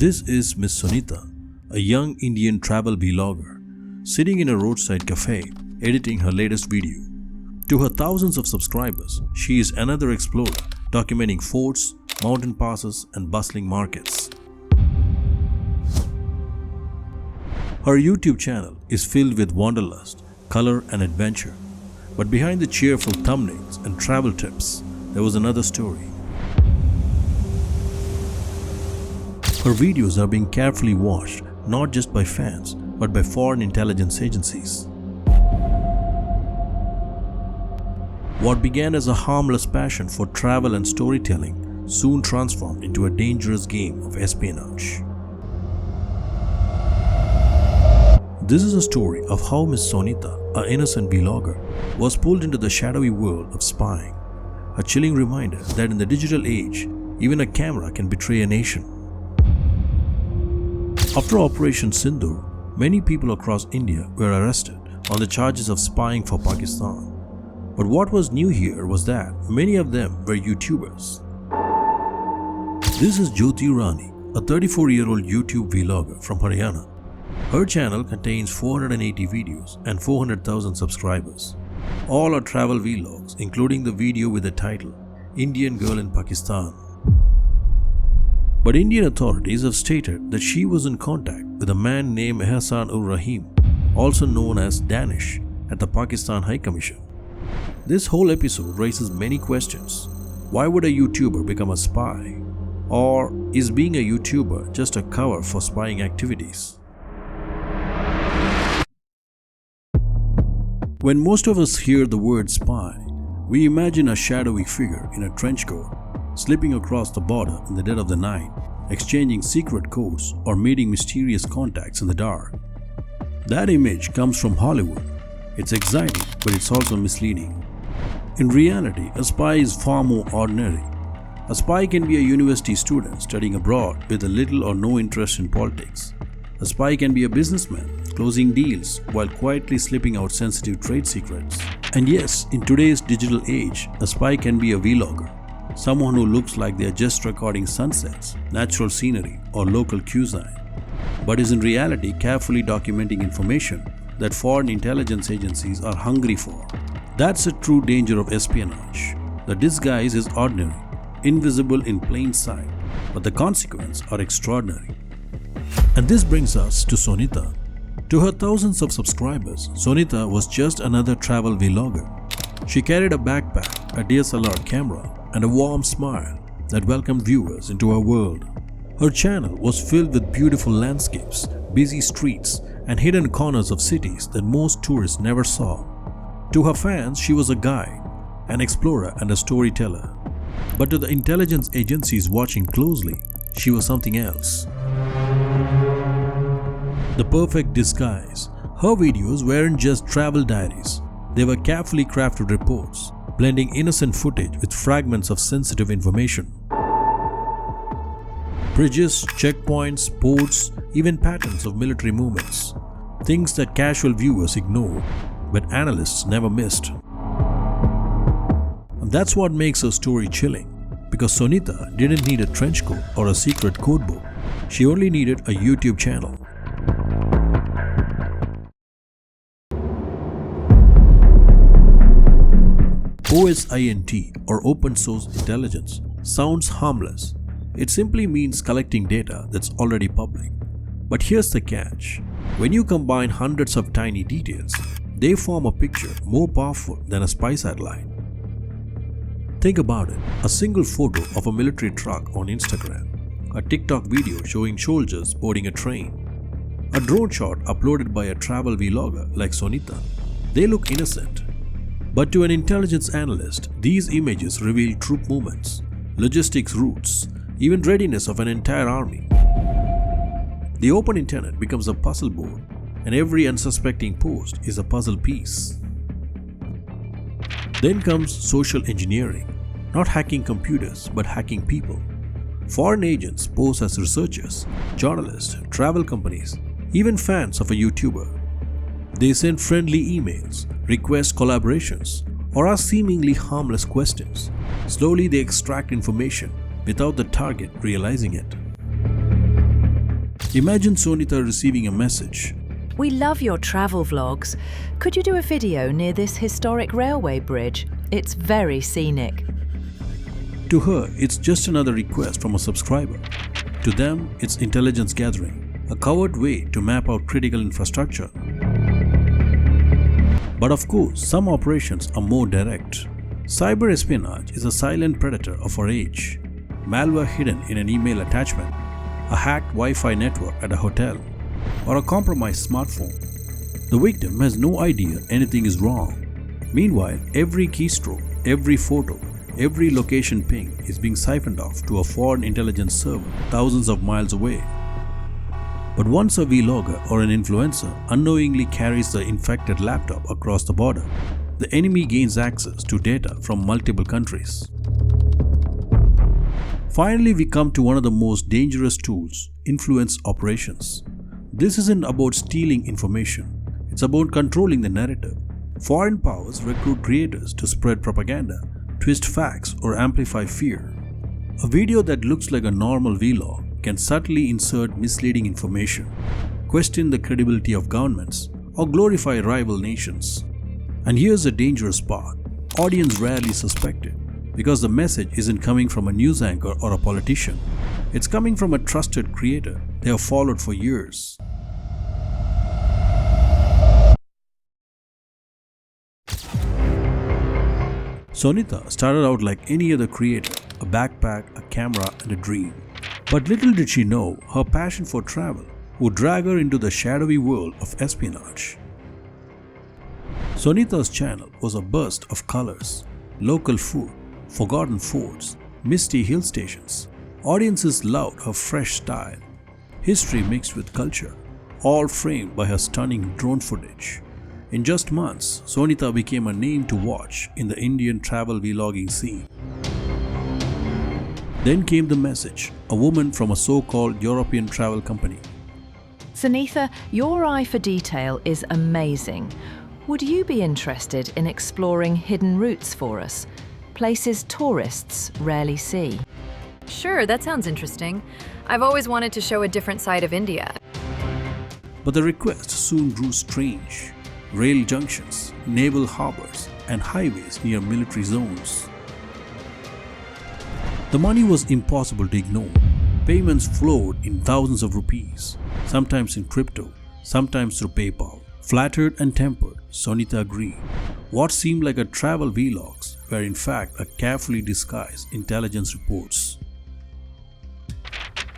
This is Ms.Sonitha, a young Indian travel vlogger, sitting in a roadside cafe editing her latest video. To her thousands of subscribers, she is another explorer documenting forts, mountain passes, and bustling markets. Her YouTube channel is filled with wanderlust, color, and adventure. But behind the cheerful thumbnails and travel tips, there was another story. Her videos are being carefully watched not just by fans, but by foreign intelligence agencies. What began as a harmless passion for travel and storytelling soon transformed into a dangerous game of espionage. This is a story of how Ms.Sonitha, an innocent vlogger, was pulled into the shadowy world of spying. A chilling reminder that in the digital age, even a camera can betray a nation. After Operation Sindoor, many people across India were arrested on the charges of spying for Pakistan. But what was new here was that many of them were YouTubers. This is Jyoti Rani, a 34-year-old YouTube vlogger from Haryana. Her channel contains 480 videos and 400,000 subscribers. All are travel vlogs, including the video with the title, Indian Girl in Pakistan. But Indian authorities have stated that she was in contact with a man named Ehsan-ur-Rahim, also known as Danish, at the Pakistan High Commission. This whole episode raises many questions. Why would a YouTuber become a spy? Or is being a YouTuber just a cover for spying activities? When most of us hear the word spy, we imagine a shadowy figure in a trench coat, slipping across the border in the dead of the night, exchanging secret codes or meeting mysterious contacts in the dark. That image comes from Hollywood. It's exciting, but it's also misleading. In reality, a spy is far more ordinary. A spy can be a university student studying abroad with a little or no interest in politics. A spy can be a businessman closing deals while quietly slipping out sensitive trade secrets. And yes, in today's digital age, a spy can be a vlogger, someone who looks like they are just recording sunsets, natural scenery, or local cuisine, but is in reality carefully documenting information that foreign intelligence agencies are hungry for. That's a true danger of espionage. The disguise is ordinary, invisible in plain sight, but the consequences are extraordinary. And this brings us to Sonitha. To her thousands of subscribers, Sonitha was just another travel vlogger. She carried a backpack, a DSLR camera, and a warm smile that welcomed viewers into her world. Her channel was filled with beautiful landscapes, busy streets, and hidden corners of cities that most tourists never saw. To her fans, she was a guide, an explorer, and a storyteller. But to the intelligence agencies watching closely, she was something else. The perfect disguise. Her videos weren't just travel diaries. They were carefully crafted reports, blending innocent footage with fragments of sensitive information. Bridges, checkpoints, ports, even patterns of military movements. Things that casual viewers ignore, but analysts never missed. And that's what makes her story chilling, because Sonitha didn't need a trench coat or a secret codebook. She only needed a YouTube channel. OSINT, or Open Source Intelligence, sounds harmless. It simply means collecting data that's already public. But here's the catch. When you combine hundreds of tiny details, they form a picture more powerful than a spy satellite. Think about it. A single photo of a military truck on Instagram, a TikTok video showing soldiers boarding a train, a drone shot uploaded by a travel vlogger like Sonitha. They look innocent. But to an intelligence analyst, these images reveal troop movements, logistics routes, even readiness of an entire army. The open internet becomes a puzzle board, and every unsuspecting post is a puzzle piece. Then comes social engineering, not hacking computers but hacking people. Foreign agents pose as researchers, journalists, travel companies, even fans of a YouTuber. They send friendly emails, request collaborations, or ask seemingly harmless questions. Slowly they extract information without the target realizing it. Imagine Sonitha receiving a message. We love your travel vlogs. Could you do a video near this historic railway bridge? It's very scenic. To her, it's just another request from a subscriber. To them, it's intelligence gathering, a covert way to map out critical infrastructure. But of course, some operations are more direct. Cyber espionage is a silent predator of our age. Malware hidden in an email attachment, a hacked Wi-Fi network at a hotel, or a compromised smartphone. The victim has no idea anything is wrong. Meanwhile, every keystroke, every photo, every location ping is being siphoned off to a foreign intelligence server thousands of miles away. But once a vlogger or an influencer unknowingly carries the infected laptop across the border, the enemy gains access to data from multiple countries. Finally, we come to one of the most dangerous tools, influence operations. This isn't about stealing information, it's about controlling the narrative. Foreign powers recruit creators to spread propaganda, twist facts, or amplify fear. A video that looks like a normal vlog can subtly insert misleading information, question the credibility of governments, or glorify rival nations. And here's the dangerous part. Audience rarely suspect it, because the message isn't coming from a news anchor or a politician. It's coming from a trusted creator they have followed for years. Sonitha started out like any other creator, a backpack, a camera, and a dream. But little did she know her passion for travel would drag her into the shadowy world of espionage. Sonitha's channel was a burst of colors, local food, forgotten forts, misty hill stations. Audiences loved her fresh style, history mixed with culture, all framed by her stunning drone footage. In just months, Sonitha became a name to watch in the Indian travel vlogging scene. Then came the message, a woman from a so-called European travel company. Sonitha, your eye for detail is amazing. Would you be interested in exploring hidden routes for us? Places tourists rarely see. Sure, that sounds interesting. I've always wanted to show a different side of India. But the request soon grew strange. Rail junctions, naval harbors, and highways near military zones. The money was impossible to ignore. Payments flowed in thousands of rupees, sometimes in crypto, sometimes through PayPal. Flattered and tempered, Sonitha agreed. What seemed like a travel vlogs were in fact a carefully disguised intelligence reports.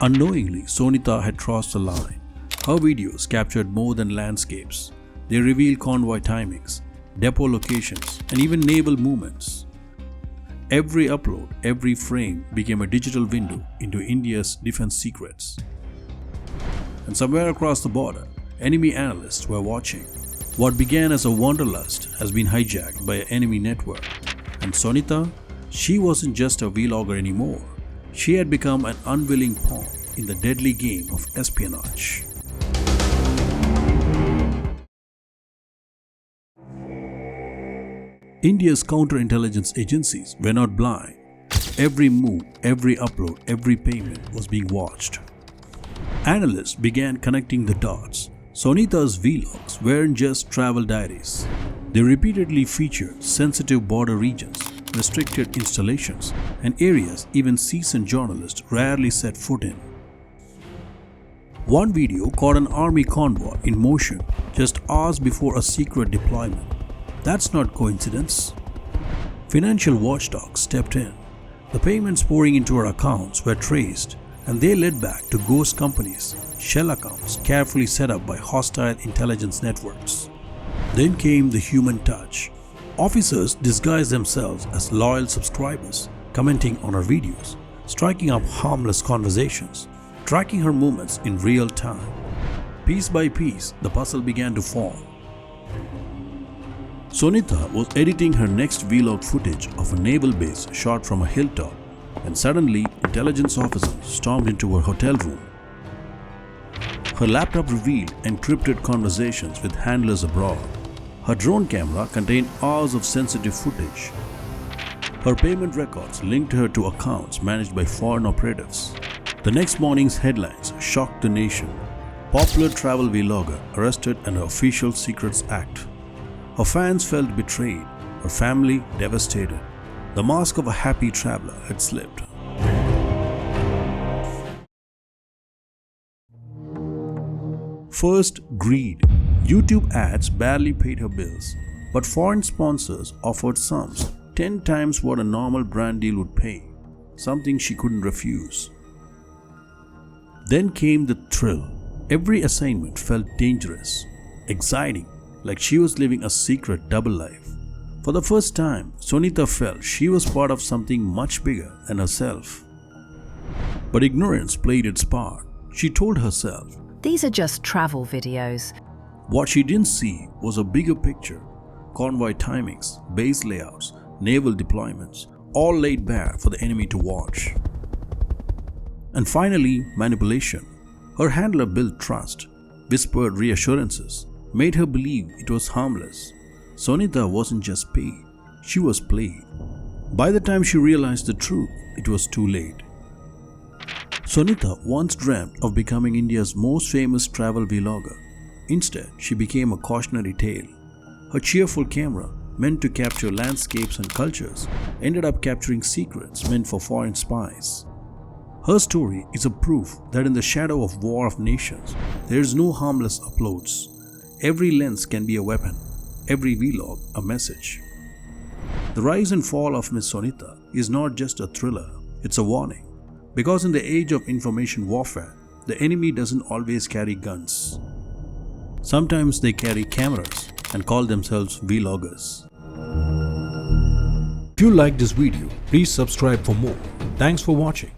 Unknowingly, Sonitha had crossed the line. Her videos captured more than landscapes. They revealed convoy timings, depot locations, and even naval movements. Every upload, every frame became a digital window into India's defense secrets. And somewhere across the border, enemy analysts were watching. What began as a wanderlust has been hijacked by an enemy network. And Sonitha, she wasn't just a vlogger anymore. She had become an unwilling pawn in the deadly game of espionage. India's counterintelligence agencies were not blind. Every move, every upload, every payment was being watched. Analysts began connecting the dots. Sonitha's vlogs weren't just travel diaries. They repeatedly featured sensitive border regions, restricted installations, and areas even seasoned journalists rarely set foot in. One video caught an army convoy in motion just hours before a secret deployment. That's not coincidence. Financial watchdogs stepped in. The payments pouring into her accounts were traced, and they led back to ghost companies, shell accounts carefully set up by hostile intelligence networks. Then came the human touch. Officers disguised themselves as loyal subscribers, commenting on her videos, striking up harmless conversations, tracking her movements in real time. Piece by piece, the puzzle began to form. Sonitha was editing her next vlog footage of a naval base shot from a hilltop, and suddenly intelligence officers stormed into her hotel room. Her laptop revealed encrypted conversations with handlers abroad. Her drone camera contained hours of sensitive footage. Her payment records linked her to accounts managed by foreign operatives. The next morning's headlines shocked the nation. popular travel vlogger arrested under Official Secrets Act. Her fans felt betrayed, her family devastated. The mask of a happy traveler had slipped. First, greed. YouTube ads barely paid her bills, but foreign sponsors offered sums 10 times what a normal brand deal would pay, something she couldn't refuse. Then came the thrill. Every assignment felt dangerous, exciting, like she was living a secret double life. For the first time, Sonitha felt she was part of something much bigger than herself. But ignorance played its part. She told herself, These are just travel videos. what she didn't see was a bigger picture. Convoy timings, base layouts, naval deployments, all laid bare for the enemy to watch. And finally, manipulation. Her handler built trust, whispered reassurances, made her believe it was harmless. Sonitha wasn't just paid, she was played. By the time she realized the truth, it was too late. Sonitha once dreamt of becoming India's most famous travel vlogger. Instead, she became a cautionary tale. Her cheerful camera, meant to capture landscapes and cultures, ended up capturing secrets meant for foreign spies. Her story is a proof that in the shadow of war of nations, there is no harmless uploads. Every lens can be a weapon, every vlog a message. The rise and fall of Ms.Sonitha is not just a thriller, it's a warning. Because in the age of information warfare, the enemy doesn't always carry guns. Sometimes they carry cameras and call themselves vloggers. If you liked this video, please subscribe for more. Thanks for watching.